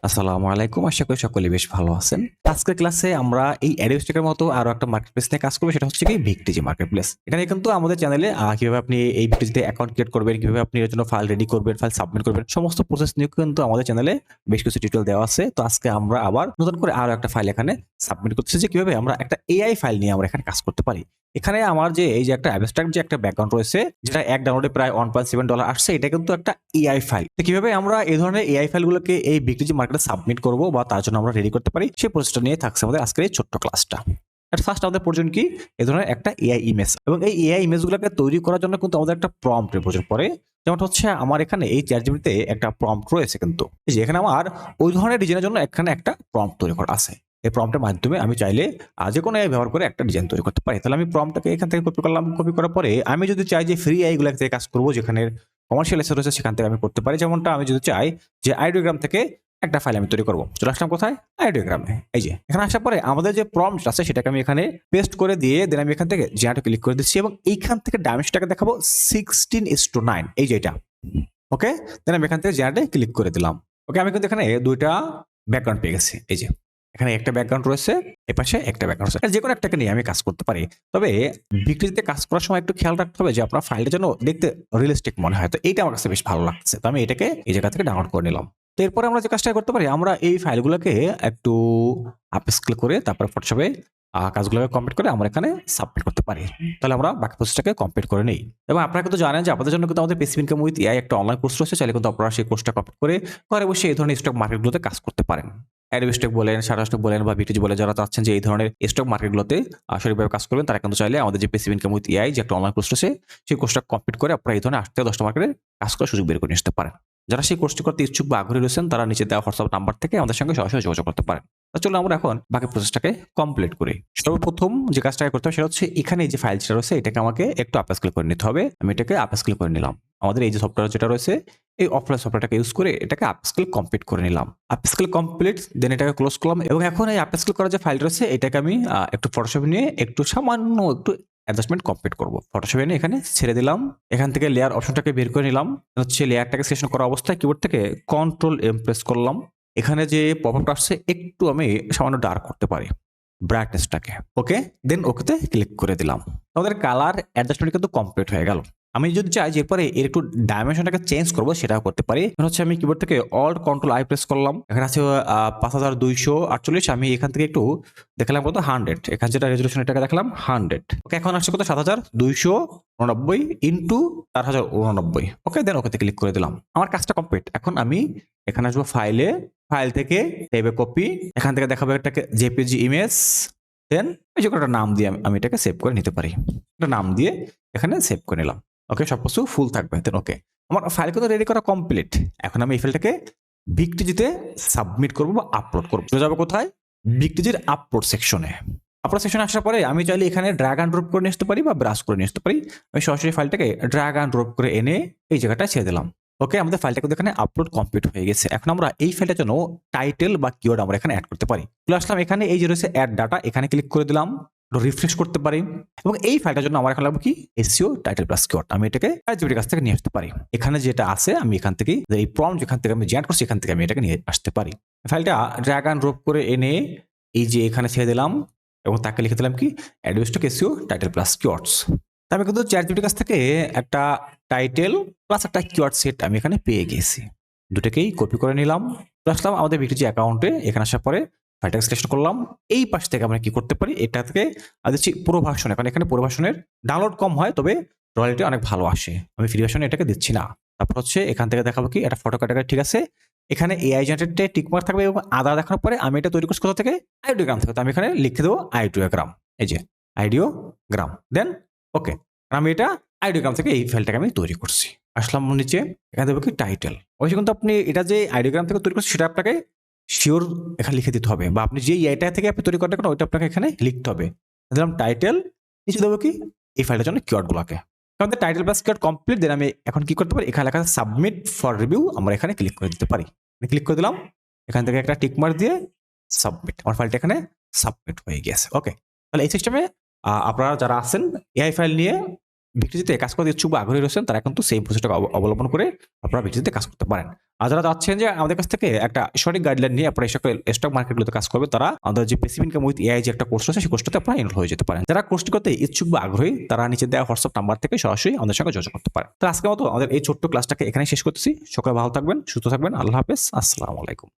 আসসালামু আলাইকুম। আশা করি সকলেই বেশ ভালো আছেন। আজকের ক্লাসে আমরা এই অ্যাডোস্টেকের মতো আরো একটা মার্কেটপ্লেস নিয়ে কাজ করব। সেটা হচ্ছে কি ভিক্টিজি মার্কেটপ্লেস। এখানে কিন্তু আমাদের চ্যানেলে কিভাবে আপনি এই ভিক্টিজিতে অ্যাকাউন্ট ক্রিয়েট করবেন, কিভাবে আপনি এর জন্য ফাইল রেডি করবেন, ফাইল সাবমিট করবেন, সমস্ত প্রসেস নিয়ে কিন্তু আমাদের চ্যানেলে বেশ কিছু টিউটোরিয়াল দেওয়া আছে। তো আজকে আমরা আবার নতুন করে আরো একটা ফাইল এখানে সাবমিট করতেছি যে কিভাবে আমরা একটা এআই ফাইল নিয়ে আমরা এখানে কাজ করতে পারি। এখানে আমার যে এই যে একটা অ্যাবস্ট্রাক্ট যে একটা ব্যাকগ্রাউন্ড রয়েছে যেটা এক ডাউনলোডে প্রায় $1.7 আসছে, এটা কিন্তু একটা এআই ফাইল। তো কিভাবে আমরা এই ধরনের এআই ফাইলগুলোকে এই ভিক্টিজি মার্কেটে সাবমিট করব বা তার জন্য আমরা রেডি করতে পারি, সেই প্রসেসটা নিয়ে থাকছে আমাদের আজকের এই ছোট্ট ক্লাসটা। এট ফার্স্ট আমাদের প্রয়োজন কি, এই ধরনের একটা এআই ইমেজ, এবং এই এআই ইমেজগুলোকে তৈরি করার জন্য কিন্তু আমাদের একটা প্রম্পটের প্রয়োজন পড়ে। যেমন হচ্ছে আমার এখানে এই চ্যাটজিপিটিতে একটা প্রম্পট রয়েছে, কিন্তু এই যে এখানে আমার ওই ধরনের ডিজাইনের জন্য এখানে একটা প্রম্পট তৈরি করা আছে। এই প্রম্পটের মাধ্যমে আমি চাইলে যে কোনো এআই ব্যবহার করে একটা ডিজাইন তৈরি করতে পারি। তাহলে আমি প্রম্পটটাকে এখান থেকে কপি করলাম। কপি করার পরে আমি যদি চাই যে ফ্রি এআই গুলো থেকে কাজ করবো, যেখানে কমার্শিয়াল এসে রয়েছে, সেখান থেকে আমি করতে পারি। যেমনটা আমি যদি চাই যে আইডিওগ্রাম থেকে একটা ফাইল আমি তৈরি করবো, চলে আসলাম কোথায়, আইডিওগ্রামে। এই যে এখানে আসার পরে আমাদের যে প্রম্পট আছে সেটাকে আমি এখানে পেস্ট করে দিয়ে দেন আমি এখান থেকে জেনারেটে ক্লিক করে দিচ্ছি, এবং এইখান থেকে ডাইমেনশনটাকে দেখাবো 16:9, এই যে এটা। ওকে, দেন আমি এখান থেকে জেনারেটে ক্লিক করে দিলাম। ওকে, আমি কিন্তু এখানে দুইটা ব্যাকগ্রাউন্ড পেয়ে গেছি। এই যে এখানে একটা ব্যাকগ্রাউন্ড রয়েছে, এপাশে একটা ব্যাকগ্রাউন্ড রয়েছে। যে কোনো একটাকে নিয়ে আমি কাজ করতে পারি। তবে ভিক্টিজিতে কাজ করার সময় একটু খেয়াল রাখতে হবে যে আপনার ফাইলটা যেন দেখতে রিয়েলিস্টিক মনে হয়। তো এইটা আমার কাছে বেশ ভালো লাগছে, তো আমি এটাকে এই জায়গা থেকে ডাউনলোড করে নিলাম। তো এরপরে আমরা যে কাজটা করতে পারি, আমরা এই ফাইলগুলোকে একটু আপস্কেল করে তারপরে ফটোশপে কাজগুলোকে কমপ্লিট করে আমরা এখানে সাবমিট করতে পারি। তাহলে আমরা বাকি প্রসেসটাকে কমপ্লিট করে নিই। এবং আপনারা কিন্তু জানেন যে আপনাদের জন্য কিন্তু আমাদের পেসিভ ইনকাম উইথ এআই একটা অনলাইন কোর্স রয়েছে। চাইলে কিন্তু আপনারা সেই কোর্সটা কমপ্লিট করে ঘরে বসে এই ধরনের স্টক মার্কেটগুলোতে কাজ করতে পারেন। অ্যাডোবি স্টক বলেন, শাটার স্টক বলেন বা ভিটিজি বলেন, যারা চাচ্ছেন যে এই ধরনের স্টক মার্কেটগুলোতে সঠিকভাবে কাজ করবেন, তারা কিন্তু চাইলে আমাদের যে পেসিভ ইনকাম উইথ এআই যে একটা অনলাইন কোর্স রয়েছে, সেই কোর্সটা কমপ্লিট করে আপনারা এই ধরনের 8 থেকে 10টা মার্কেটে কাজ করার সুযোগ বের করে নিতে পারেন। যারা সেই কোর্সটি করতে ইচ্ছুক বা আগ্রহী রয়েছেন, তারা নিচে দেওয়া হোয়াটসঅ্যাপ নাম্বার থেকে আমাদের সঙ্গে সরাসরি যোগাযোগ করতে পারেন। চলো আমরা এখন বাকি প্রসেসটাকে কমপ্লিট করি। সর্বপ্রথম যে কাজটাকে করতে হবে সেটা হচ্ছে এখানে যে ফাইলটা রয়েছে এটাকে আমাকে একটু আপস্কেল করে নিতে হবে। আমি এটাকে আপস্কেল করে নিলাম। আমাদের এই যে সফটওয়্যার যেটা রয়েছে, এই অফলাইন সফটওয়্যারটাকে ইউজ করে এটাকে আপস্কেল কমপ্লিট করে নিলাম। আপস্কেল কমপ্লিট, দেন এটাকে ক্লোজ করলাম, এবং এখন এই আপস্কেল করা যে ফাইল রয়েছে এটাকে আমি একটু ফটোশপ নিয়ে একটু সামান্য একটু অ্যাডজাস্টমেন্ট কমপ্লিট করব। ফটোশপে নিয়ে এখানে ছেড়ে দিলাম। এখান থেকে লেয়ার অপশনটাকে বের করে নিলাম। হচ্ছে লেয়ারটাকে সিলেকশন করা অবস্থায় কিবোর্ড থেকে কন্ট্রোল এম প্রেস করলাম। এখানে যে পপআপটা আসছে একটু আমি সামান্য ডার্ক করতে পারি ব্রাইটনেসটাকে। ওকে, দেন ওকেতে ক্লিক করে দিলাম। আমাদের কালার অ্যাডজাস্টমেন্ট কিন্তু কমপ্লিট হয়ে গেল। আমি যদি চাই যে এরপরে এর একটু ডাইমেনশনটাকে চেঞ্জ করবো, সেটাও করতে পারি। হচ্ছে আমি কিবোর্ড থেকে অল্ট কন্ট্রোল আই প্রেস করলাম। এখানে আছে 5248। আমি এখান থেকে একটু দেখালাম কত 100। এখানে যেটা রেজলিউশন এটাকে দেখালাম 100। ওকে, এখন আসছে কত 7289 ইন্টু 4089। ওকে, দেন ওকেতে ক্লিক করে দিলাম। আমার কাজটা কমপ্লিট। এখন আমি এখানে আসবো ফাইলে, ফাইল থেকে সেভে কপি, এখান থেকে দেখাবো একটা জেপিজি ইমেজ, দেন এই যে একটা নাম দিয়ে আমি এটাকে সেভ করে নিতে পারি। একটা নাম দিয়ে এখানে সেভ করে নিলাম। ওকে, সব কিছু ফুল থাকবে। দেন ওকে, আমার ফাইল কিন্তু রেডি করা কমপ্লিট। এখন আমি এই ফাইলটাকে ভিক্টিজিতে সাবমিট করবো বা আপলোড করবো। চলে যাবো কোথায়, ভিক্টিজির আপলোড সেকশনে। আপলোড সেকশনে আসার পরে আমি চাইলে এখানে ড্র্যাগ অ্যান্ড ড্রপ করে নিয়ে আসতে পারি বা ব্রাশ করে নিয়ে আসতে পারি। আমি সরাসরি ফাইলটাকে ড্র্যাগ অ্যান্ড ড্রপ করে এনে এই জায়গাটায় ছেড়ে দিলাম। ওকে, আমাদের ফাইলটা কিন্তু এখানে আপলোড কমপ্লিট হয়ে গেছে। এখন আমরা এই ফাইলটার জন্য টাইটেল বা কিওয়ার্ড আমরা এখানে অ্যাড করতে পারি। চলে আসলাম এখানে, এই যে রয়েছে অ্যাড ডাটা, এখানে ক্লিক করে দিলাম, রিফ্রেশ করতে পারি। এবং এই ফাইলটার জন্য আমার এখন লাগবে কি, এসইও টাইটেল প্লাস কিওয়ার্ড। আমি এটাকে চ্যাটজিপিটির কাছ থেকে নিয়ে আসতে পারি। এখানে যেটা আছে আমি এখান থেকে এই প্রম্পট যেখান থেকে আমি জেনারেট করছি এখান থেকে আমি এটাকে নিয়ে আসতে পারি। ফাইলটা ড্র্যাগ অ্যান্ড ড্রপ করে এনে এই যে এখানে ছেড়ে দিলাম, এবং তাকে লিখে দিলাম কি, Adobe stock SEO title plus keywords. আমি কিন্তু চ্যাটজিপিটির কাছ থেকে একটা টাইটেল প্লাস একটা কিওয়ার্ড সেট আমি এখানে পেয়ে গেছি। দুটোকেই কপি করে নিলাম, আসলাম আমাদের ভিটিজি অ্যাকাউন্টে। এখানে আসার পরে ফাইলটাকে সিলেকশন করলাম। এই পাশ থেকে আমরা কি করতে পারি, এটা থেকে দিচ্ছি পুরো ভার্সন। এখন এখানে পুরো ভার্সনের ডাউনলোড কম হয়, তবে রয়্যালটি অনেক ভালো আসে। আমি ফ্রি ভার্সনে এটাকে দিচ্ছি না। তারপর হচ্ছে এখান থেকে দেখাবো কি, একটা ফটো ক্যাটাগরি ঠিক আছে। এখানে এআই জেনারেটেড টিকমার্ক থাকবে, এবং আদার দেখানোর পরে আমি এটা তৈরি করছি কোথা থেকে, আইডিওগ্রাম থেকে। তো আমি এখানে লিখে দেবো আইডিওগ্রাম, এই যে আইডিওগ্রাম। দেন ওকে, আমি এটা আইডিওগ্রাম থেকে এই ফাইলটাকে আমি তৈরি করছি। আসলাম নিচে, এখানে দেবো কি টাইটেল। অবশ্যই কিন্তু আপনি এটা যে আইডিওগ্রাম থেকে তৈরি করছেন সেটা আপনাকে শিওর এখানে লিখে দিতে হবে, বা আপনি যে এটা থেকে আপনি তৈরি করতে ওইটা আপনাকে এখানে লিখতে হবে। দিলাম টাইটেল, নিচে দেবো কি এই ফাইলটার জন্য কিওয়ার্ডগুলোকে। আমাদের টাইটেল প্লাস কিওয়ার্ড কমপ্লিট। দেন আমি এখন কি করতে পারি, এখানে লেখা আছে সাবমিট ফর রিভিউ, আমরা এখানে ক্লিক করে দিতে পারি। ক্লিক করে দিলাম, এখান থেকে একটা টিকমার্ক দিয়ে সাবমিট, আমার ফাইলটা এখানে সাবমিট হয়ে গেছে। ওকে, তাহলে এই সিস্টেমে আপনারা যারা আছেন এআই ফাইল নিয়ে ভিক্টিজিতে কাজ করতে ইচ্ছুক বা আগ্রহী রয়েছেন তারা কিন্তু সেই প্রসেসটা অবলম্বন করে আপনারা ভিক্টিজিতে কাজ করতে পারেন। আর যারা চাচ্ছেন যে আমাদের কাছ থেকে একটা সঠিক গাইডলাইন নিয়ে আপনারা স্টক মার্কেটগুলোতে কাজ করবে, তারা আমাদের যে প্যাসিভ ইনকাম উইথ এআই যে একটা কোর্স রয়েছে সেই কোর্সটাতে আপনারা এনরোল হয়ে যেতে পারেন। যারা কোর্সটি করতে ইচ্ছুক বা আগ্রহী তারা নিচে দেওয়া হোয়াটসঅ্যাপ নাম্বার থেকে সরাসরি আমাদের সঙ্গে যোগাযোগ করতে পারেন। তো আজকের মতো আমাদের এই ছোট্ট ক্লাসটাকে এখানে শেষ করতেছি। সকলে ভালো থাকবেন, সুস্থ থাকবেন। আল্লাহ হাফেজ, আসসালামু আলাইকুম।